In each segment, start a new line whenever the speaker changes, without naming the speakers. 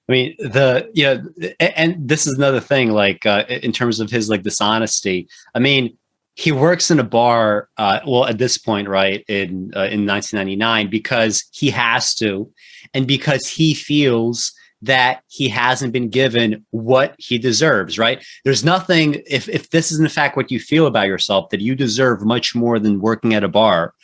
I mean, and this is another thing, like in terms of his like dishonesty. I mean, he works in a bar, well, at this point, right, in 1999, because he has to, and because he feels that he hasn't been given what he deserves, right? There's nothing, if this is in fact what you feel about yourself, that you deserve much more than working at a bar,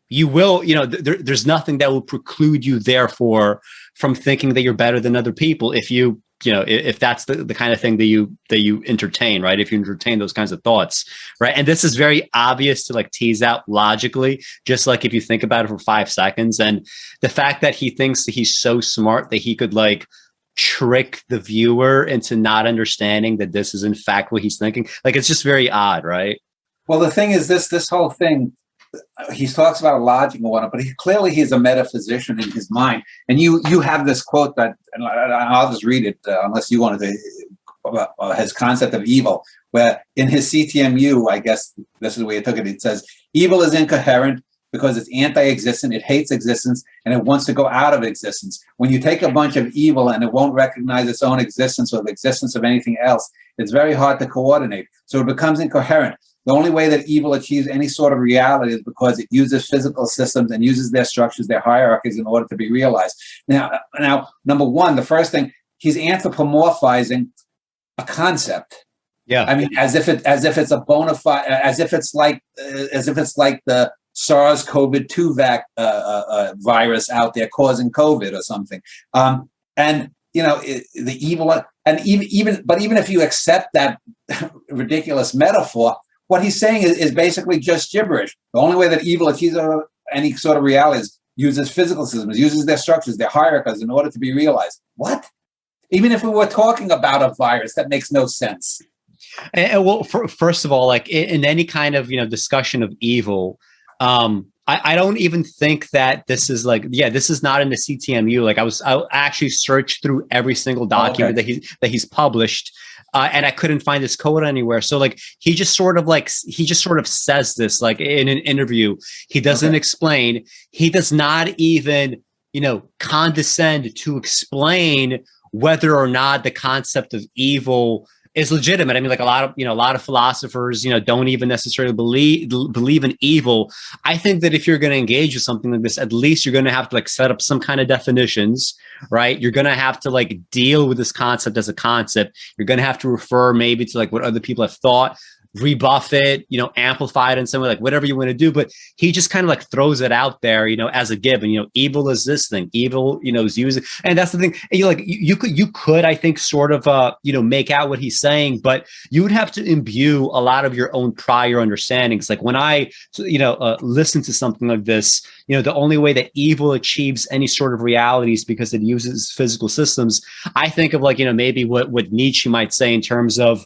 you will, there's nothing that will preclude you, therefore, from thinking that you're better than other people if if that's the kind of thing that you entertain, right? If you entertain those kinds of thoughts, right? And this is very obvious to like tease out logically, just like if you think about it for 5 seconds. And the fact that he thinks that he's so smart that he could like trick the viewer into not understanding that this is in fact what he's thinking, like it's just very odd, right?
Well, the thing is, this whole thing, he talks about logic and whatnot, but clearly he's a metaphysician in his mind. And you have this quote that, and I'll just read it unless you wanted to, his concept of evil, where in his CTMU, I guess this is the way he took it, it says, evil is incoherent because it's anti-existent, it hates existence, and it wants to go out of existence. When you take a bunch of evil and it won't recognize its own existence or the existence of anything else, it's very hard to coordinate. So it becomes incoherent. The only way that evil achieves any sort of reality is because it uses physical systems and uses their structures, their hierarchies, in order to be realized. Now, number one, the first thing, he's anthropomorphizing a concept.
Yeah.
I mean, as if it's a bona fide, as if it's like the SARS-CoV-2 virus out there causing COVID or something. And the evil, and even if you accept that ridiculous metaphor, what he's saying is basically just gibberish. The only way that evil achieves any sort of reality is uses physical systems, uses their structures, their hierarchies in order to be realized. What? Even if we were talking about a virus, that makes no sense.
And well, first of all, like in any kind of discussion of evil, I don't even think that this is like, this is not in the CTMU. Like I actually searched through every single document that he's published. And I couldn't find this code anywhere. So like he just sort of says this like in an interview. He doesn't explain. He does not even condescend to explain whether or not the concept of evil is legitimate. I mean, like a lot of philosophers, don't even necessarily believe in evil. I think that if you're going to engage with something like this, at least you're going to have to like set up some kind of definitions, right? You're going to have to like deal with this concept as a concept. You're going to have to refer maybe to like what other people have thought, rebuff it, amplify it in some way, like whatever you want to do. But he just kind of like throws it out there, as a given, evil is this thing, evil, is using. And that's the thing. And you could, I think, sort of, make out what he's saying, but you would have to imbue a lot of your own prior understandings. Like when I, listen to something like this, the only way that evil achieves any sort of reality is because it uses physical systems. I think of like, maybe what Nietzsche might say in terms of,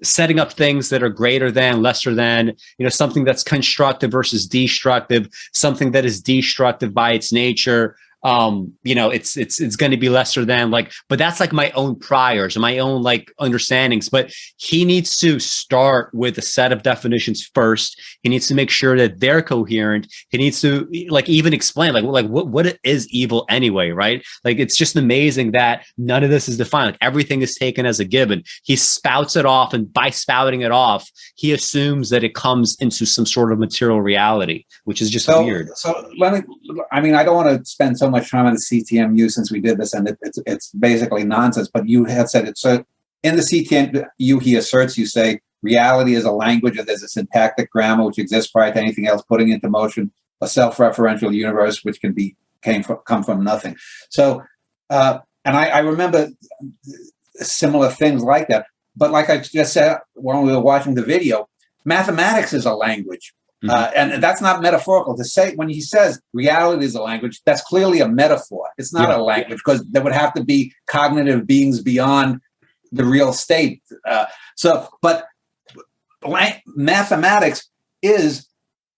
setting up things that are greater than, lesser than, something that's constructive versus destructive, something that is destructive by its nature. It's going to be lesser than, like, but that's like my own priors and my own like understandings. But he needs to start with a set of definitions first. He needs to make sure that they're coherent. He needs to like even explain like what is evil anyway, right? Like it's just amazing that none of this is defined. Like everything is taken as a given. He spouts it off, and by spouting it off, he assumes that it comes into some sort of material reality, which is just weird.
So I don't want to spend so much time on the CTMU since we did this, and it's basically nonsense, but you had said it. So in the CTMU, he asserts, you say, reality is a language, and there's a syntactic grammar which exists prior to anything else, putting into motion a self-referential universe which come from nothing. So, and I remember similar things like that. But like I just said when we were watching the video, mathematics is a language. And that's not metaphorical. To say, when he says reality is a language, that's clearly a metaphor. It's not a language, because there would have to be cognitive beings beyond the real state. But mathematics is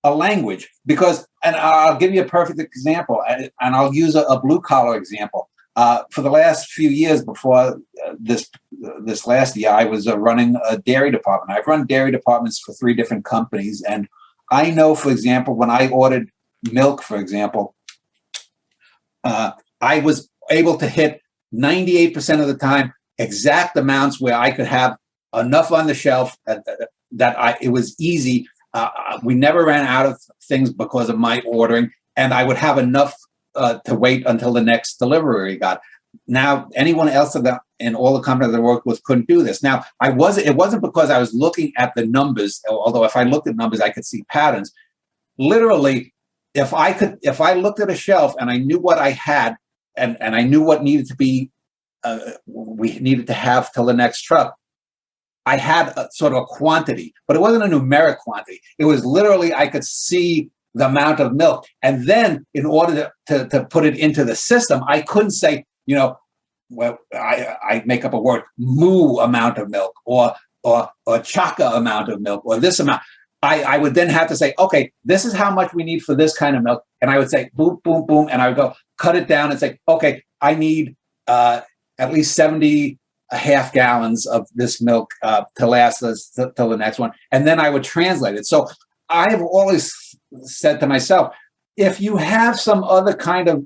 a language, because, and I'll give you a perfect example, and I'll use a blue collar example. For the last few years before this last year, I was running a dairy department. I've run dairy departments for 3 different companies, and I know, for example, when I ordered milk, for example, I was able to hit 98% of the time exact amounts where I could have enough on the shelf that it was easy. We never ran out of things because of my ordering, and I would have enough to wait until the next delivery got. Now, anyone else in all the companies I worked with couldn't do this. Now, it wasn't because I was looking at the numbers, although if I looked at numbers, I could see patterns. Literally, if I looked at a shelf and I knew what I had, and I knew what needed to be, we needed to have till the next truck, I had a sort of a quantity, but it wasn't a numeric quantity. It was literally, I could see the amount of milk. And then in order to put it into the system, I couldn't say, well, I make up a word, moo amount of milk, or chaka amount of milk, or this amount. I would then have to say, okay, this is how much we need for this kind of milk. And I would say, boom, boom, boom. And I would go cut it down and say, okay, I need at least 70 half gallons of this milk to last us till the next one. And then I would translate it. So I have always said to myself, if you have some other kind of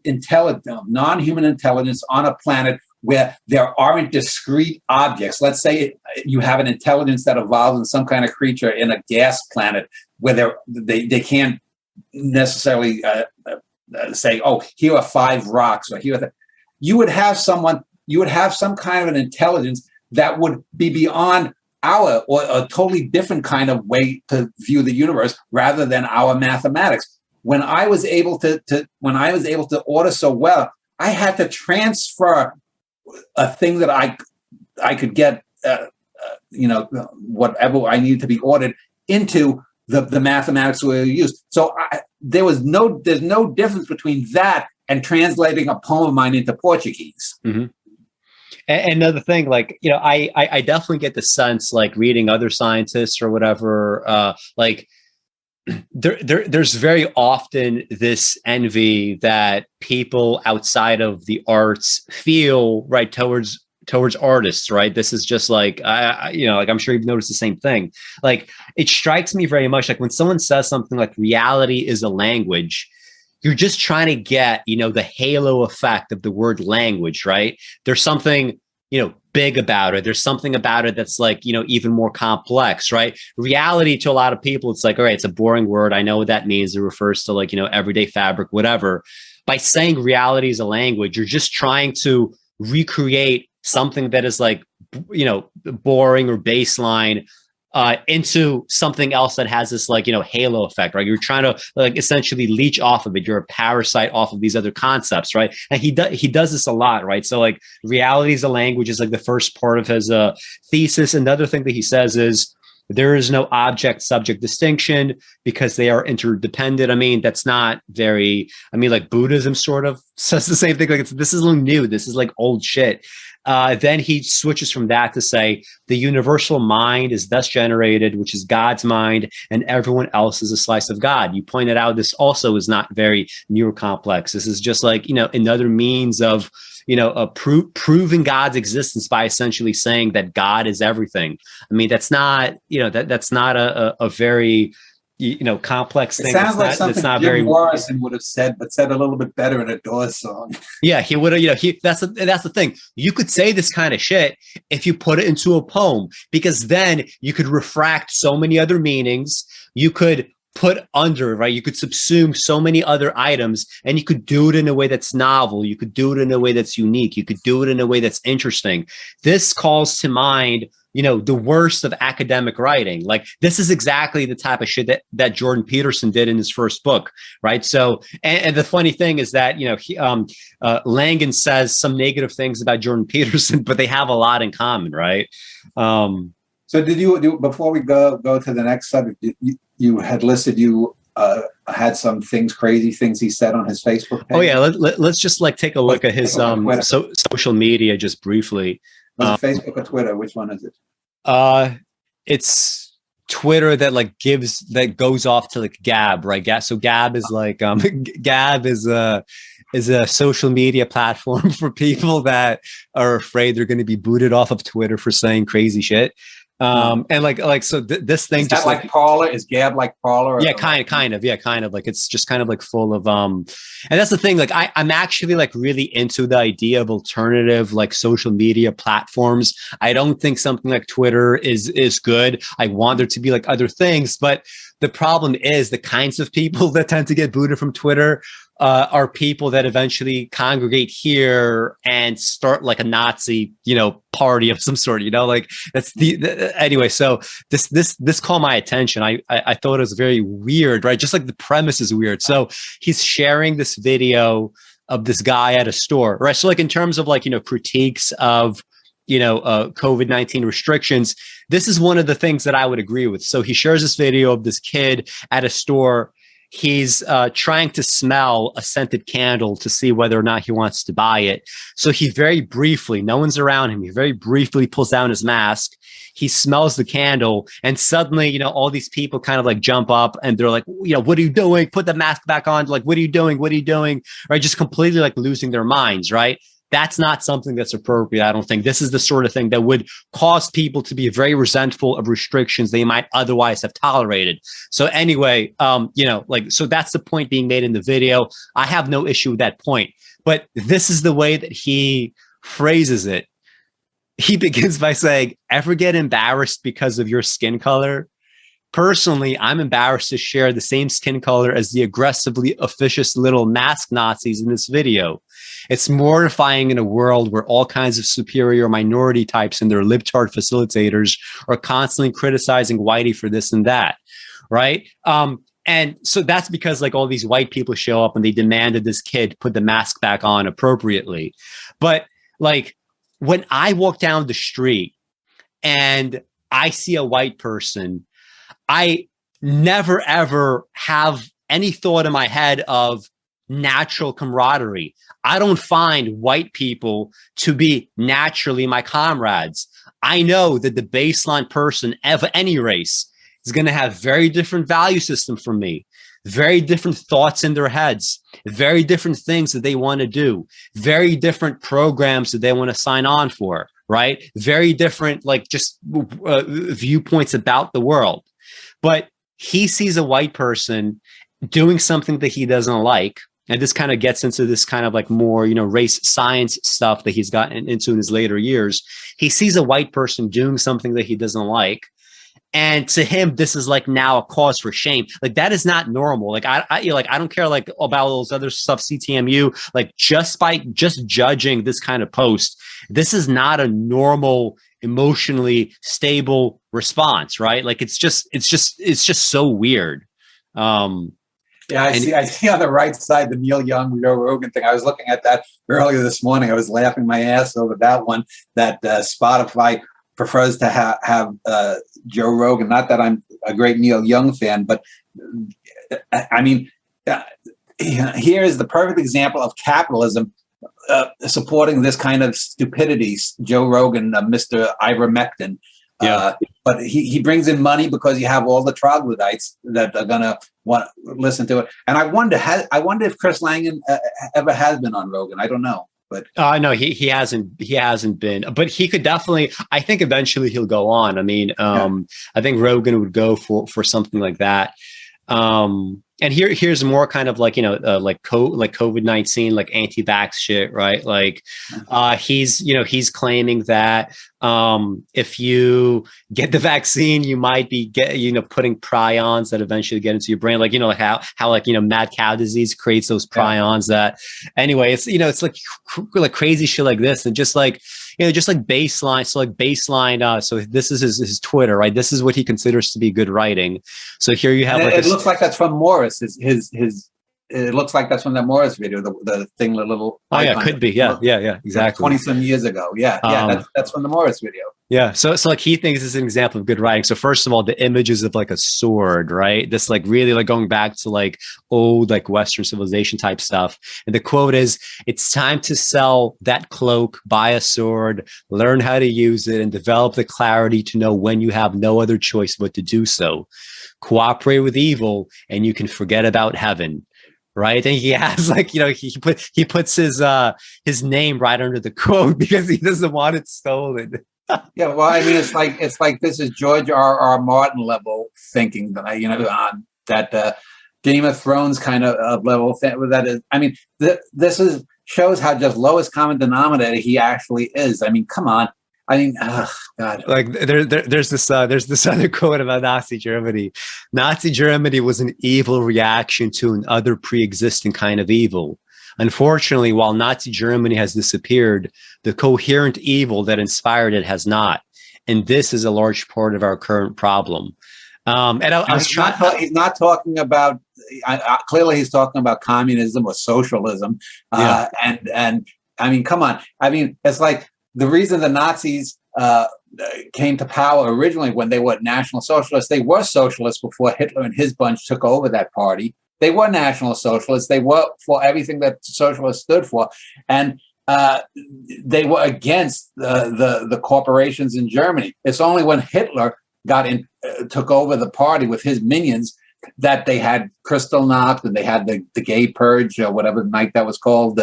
non-human intelligence on a planet where there aren't discrete objects, let's say you have an intelligence that evolves in some kind of creature in a gas planet where they can't necessarily say, oh, here are 5 rocks, or here are you would have some kind of an intelligence that would be beyond or a totally different kind of way to view the universe rather than our mathematics. When I was able to order so well, I had to transfer a thing that I could get, whatever I needed to be ordered into the mathematics we used. So there's no difference between that and translating a poem of mine into Portuguese.
Mm-hmm. And another thing, like, I definitely get the sense, like reading other scientists or whatever, there's very often this envy that people outside of the arts feel, right, towards artists, right? This is just like, like, I'm sure you've noticed the same thing. Like, it strikes me very much like when someone says something like reality is a language, you're just trying to get, the halo effect of the word language, right? There's something, big about it. There's something about it that's like, even more complex, right? Reality to a lot of people, it's like, all right, it's a boring word. I know what that means. It refers to like, everyday fabric, whatever. By saying reality is a language, you're just trying to recreate something that is like, boring or baseline into something else that has this like, halo effect, right? You're trying to like essentially leech off of it. You're a parasite off of these other concepts, right? And he does this a lot, right? So like reality is a language is like the first part of his thesis. Another thing that he says is there is no object-subject distinction because they are interdependent. I mean, that's not very, like Buddhism sort of says the same thing. Like this is a little new. This is like old shit. Then he switches from that to say the universal mind is thus generated, which is God's mind, and everyone else is a slice of God. You pointed out this also is not very neurocomplex. This is just like, another means of, proving God's existence by essentially saying that God is everything. I mean, that's not, that's not a very, complex thing.
It sounds like something Jim Morrison would have said, but said a little bit better in a Doors song.
Yeah, he would have, that's the thing. You could say this kind of shit if you put it into a poem, because then you could refract so many other meanings. You could put under, right? You could subsume so many other items, and you could do it in a way that's novel. You could do it in a way that's unique. You could do it in a way that's interesting. This calls to mind, the worst of academic writing. Like this is exactly the type of shit that Jordan Peterson did in his first book, right? So, and the funny thing is that, Langan says some negative things about Jordan Peterson, but they have a lot in common, right?
So did you, before we go to the next subject, you had listed had some crazy things he said on his Facebook page?
Oh yeah, let's just like take a look at his social media just briefly.
Was it Facebook or Twitter? Which one is it?
It's Twitter that goes off to like Gab, right? So Gab is like Gab is a social media platform for people that are afraid they're going to be booted off of Twitter for saying crazy shit. And so this thing
is that
just
like Parler? Is Gab like Parler?
Yeah, kind of like it's just kind of like full of and that's the thing. Like I'm actually like really into the idea of alternative like social media platforms. I don't think something like Twitter is good. I want there to be like other things, but the problem is the kinds of people that tend to get booted from Twitter are people that eventually congregate here and start like a Nazi, party of some sort. Like that's anyway. So this caught my attention. I thought it was very weird, right? Just like the premise is weird. So he's sharing this video of this guy at a store, right? So like in terms of like critiques of COVID-19 restrictions, this is one of the things that I would agree with. So he shares this video of this kid at a store. He's trying to smell a scented candle to see whether or not he wants to buy it. So he very briefly, no one's around him, he very briefly pulls down his mask. He smells the candle, and suddenly, all these people kind of like jump up and they're like, what are you doing? Put the mask back on. Like, what are you doing? What are you doing? Right? Just completely like losing their minds, right? That's not something that's appropriate. I don't think this is the sort of thing that would cause people to be very resentful of restrictions they might otherwise have tolerated. So anyway, so that's the point being made in the video. I have no issue with that point, but this is the way that he phrases it. He begins by saying, ever get embarrassed because of your skin color? Personally, I'm embarrassed to share the same skin color as the aggressively officious little mask Nazis in this video. It's mortifying in a world where all kinds of superior minority types and their libtard facilitators are constantly criticizing Whitey for this and that, right? And so that's because like all these white people show up and they demanded this kid put the mask back on appropriately. But like when I walk down the street and I see a white person, I never, ever have any thought in my head of natural camaraderie. I don't find white people to be naturally my comrades. I know that the baseline person of any race is going to have very different value system from me, very different thoughts in their heads, very different things that they want to do, very different programs that they want to sign on for, right? Very different, like just viewpoints about the world. But he sees a white person doing something that he doesn't like. And this kind of gets into this kind of like more, race science stuff that he's gotten into in his later years. He sees a white person doing something that he doesn't like. And to him, this is like now a cause for shame. Like that is not normal. Like I don't care like about all those other stuff, CTMU, like just by judging this kind of post, this is not a normal, emotionally stable response, right? Like it's just so weird.
Yeah, I see on the right side the Neil Young, Joe Rogan thing. I was looking at that earlier this morning. I was laughing my ass over that one, that Spotify prefers to have Joe Rogan. Not that I'm a great Neil Young fan, but I mean, here is the perfect example of capitalism supporting this kind of stupidity. Joe Rogan, Mr. Ivermectin.
Yeah.
But he brings in money because you have all the troglodytes that are going to want to listen to it. And I wonder if Chris Langan ever has been on Rogan. I don't know. But
no, he hasn't been, but he could definitely, I think eventually he'll go on. I mean, I think Rogan would go for something like that. And here's more kind of like, like COVID-19, like anti-vax shit, right? Like, he's claiming that, if you get the vaccine, you might be putting prions that eventually get into your brain. Like, like how like, mad cow disease creates those prions that anyway, it's like crazy shit like this. And just like, just like baseline. So like baseline. So this is his Twitter, right? This is what he considers to be good writing. So here you have like
it looks like that's from Morris. It looks like that's from that Morris video, the thing, the little.
Oh yeah, could be. Yeah, exactly.
20-some years ago. Yeah, that's from the Morris video.
Yeah, so like he thinks this is an example of good writing. So first of all, the images of like a sword, right? This like really like going back to like old like Western civilization type stuff. And the quote is, "It's time to sell that cloak, buy a sword, learn how to use it, and develop the clarity to know when you have no other choice but to do so. Cooperate with evil, and you can forget about heaven." right? And he has like, he puts his name right under the quote because he doesn't want it stolen.
Yeah, well, I mean, it's like this is George R. Martin level thinking that on that Game of Thrones kind of level thing. That is, I mean, this is shows how just lowest common denominator he actually is. I mean, come on. I mean, God.
Like there's this other quote about Nazi Germany. Nazi Germany was an evil reaction to an other pre-existing kind of evil. Unfortunately, while Nazi Germany has disappeared, the coherent evil that inspired it has not. And this is a large part of our current problem. And I was trying.
He's not talking about. Clearly, he's talking about communism or socialism.
Yeah.
And I mean, come on. I mean, it's like the reason the Nazis came to power originally when they were National Socialists. They were socialists before Hitler and his bunch took over that party. They were National Socialists. They were for everything that socialists stood for, and they were against the corporations in Germany. It's only when Hitler took over the party with his minions that they had Kristallnacht and they had the gay purge or whatever night that was called,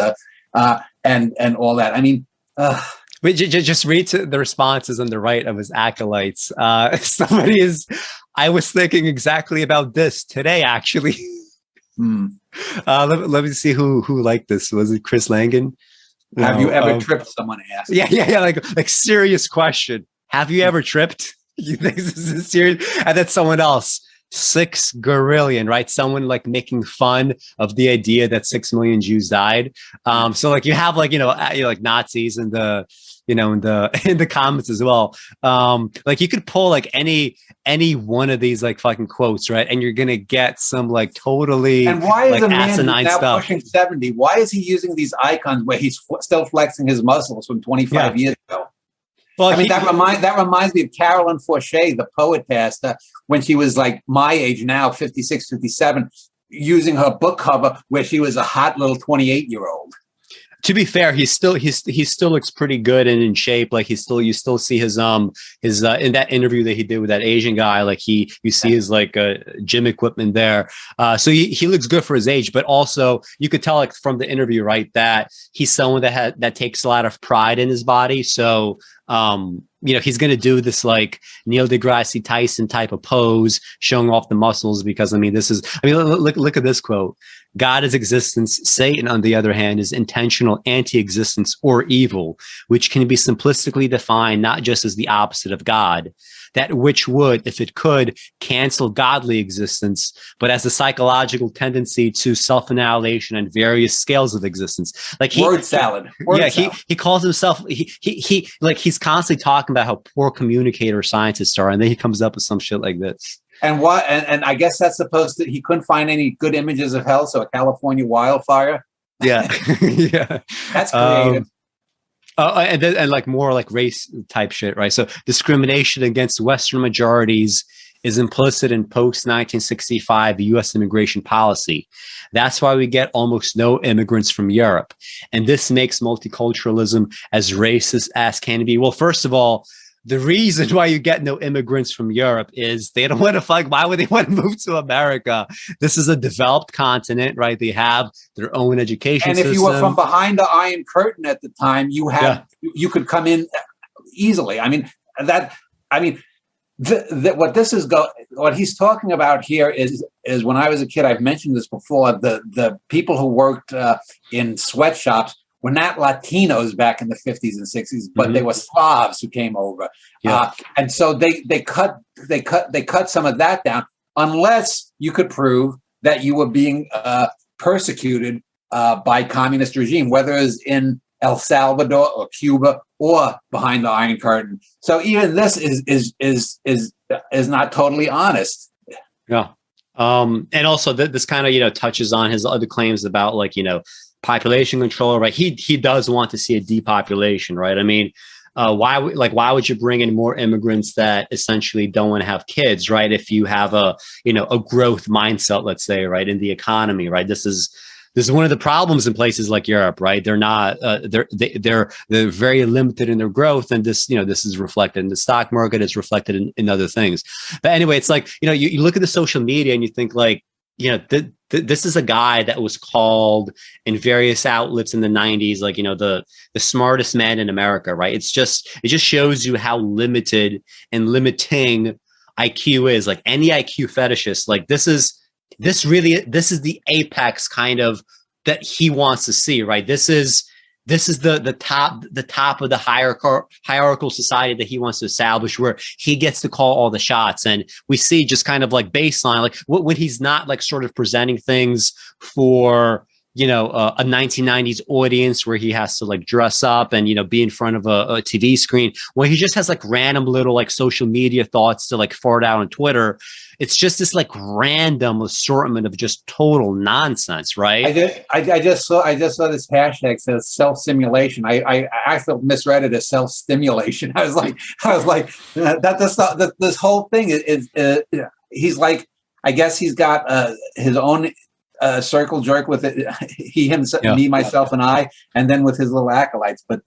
and all that. I mean.
Wait, just read the responses on the right of his acolytes. I was thinking exactly about this today, actually. Let me see who liked this. Was it Chris Langan?
Have you ever tripped? Someone asked.
Yeah. Like serious question. Have you ever tripped? You think this is serious? And then someone else. 6 gorillion, right? Someone like making fun of the idea that 6 million Jews died. So like you have like like Nazis in the in the comments as well. Like you could pull like any one of these like fucking quotes, right? And you're gonna get some like totally
and why is
like
a man
asinine
now
stuff.
Pushing 70? Why is he using these icons where he's still flexing his muscles from 25 years ago? Well, I mean, that reminds me of Carolyn Forche, the poetess, when she was like my age now, 56, 57, using her book cover where she was a hot little 28-year-old.
To be fair, he still looks pretty good and in shape. Like you still see his in that interview that he did with that Asian guy, like you see his like gym equipment there. So he looks good for his age, but also you could tell like from the interview, right, that he's someone that takes a lot of pride in his body. So he's going to do this like Neil deGrasse Tyson type of pose, showing off the muscles because look at this quote. God is existence. Satan, on the other hand, is intentional anti-existence or evil, which can be simplistically defined not just as the opposite of God, that which would, if it could, cancel godly existence, but as a psychological tendency to self-annihilation and various scales of existence. Like
word salad.
He calls himself he's constantly talking about how poor communicator scientists are, and then he comes up with some shit like this.
And what? And I guess that's supposed to. He couldn't find any good images of hell, so a California wildfire.
Yeah, yeah,
that's creative.
And like more like race type shit, right? So discrimination against Western majorities is implicit in post-1965 U.S. immigration policy. That's why we get almost no immigrants from Europe, and this makes multiculturalism as racist as can be. Well, first of all, the reason why you get no immigrants from Europe is they don't want to why would they want to move to America? This is a developed continent, right? They have their own education system.
And if you were from behind the Iron Curtain at the time, you could come in easily. I mean, what he's talking about here is when I was a kid, I've mentioned this before, the people who worked in sweatshops were not Latinos back in the 50s and 60s, but they were Slavs who came over. And so they cut some of that down, unless you could prove that you were being persecuted by communist regime, whether it's in El Salvador or Cuba or behind the Iron Curtain. So even this is not totally honest.
Yeah. And also this kind of, touches on his other claims about population control, right? He does want to see a depopulation, right? I mean, why would you bring in more immigrants that essentially don't want to have kids, right? If you have a growth mindset, let's say, right, in the economy, right? This is one of the problems in places like Europe, right? They're not they're very limited in their growth, and this is reflected in the stock market. It's reflected in other things. But anyway, it's like you look at the social media and you think like, this is a guy that was called in various outlets in the 90s, like, the smartest man in America, right? It just shows you how limited and limiting IQ is. Like, any IQ fetishist, like, this is the apex kind of that he wants to see, right? This is the top of the hierarchical society that he wants to establish, where he gets to call all the shots. And we see just kind of like baseline, like when he's not like sort of presenting things for, a 1990s audience where he has to like dress up and, be in front of a TV screen, where he just has like random little like social media thoughts to like fart out on Twitter. It's just this like random assortment of just total nonsense, right?
I just saw this hashtag says self-simulation. I actually misread it as self-stimulation. I was like that's not this whole thing is he's like, I guess he's got his own circle jerk with it, he, himself, me, myself, and I, and then with his little acolytes. But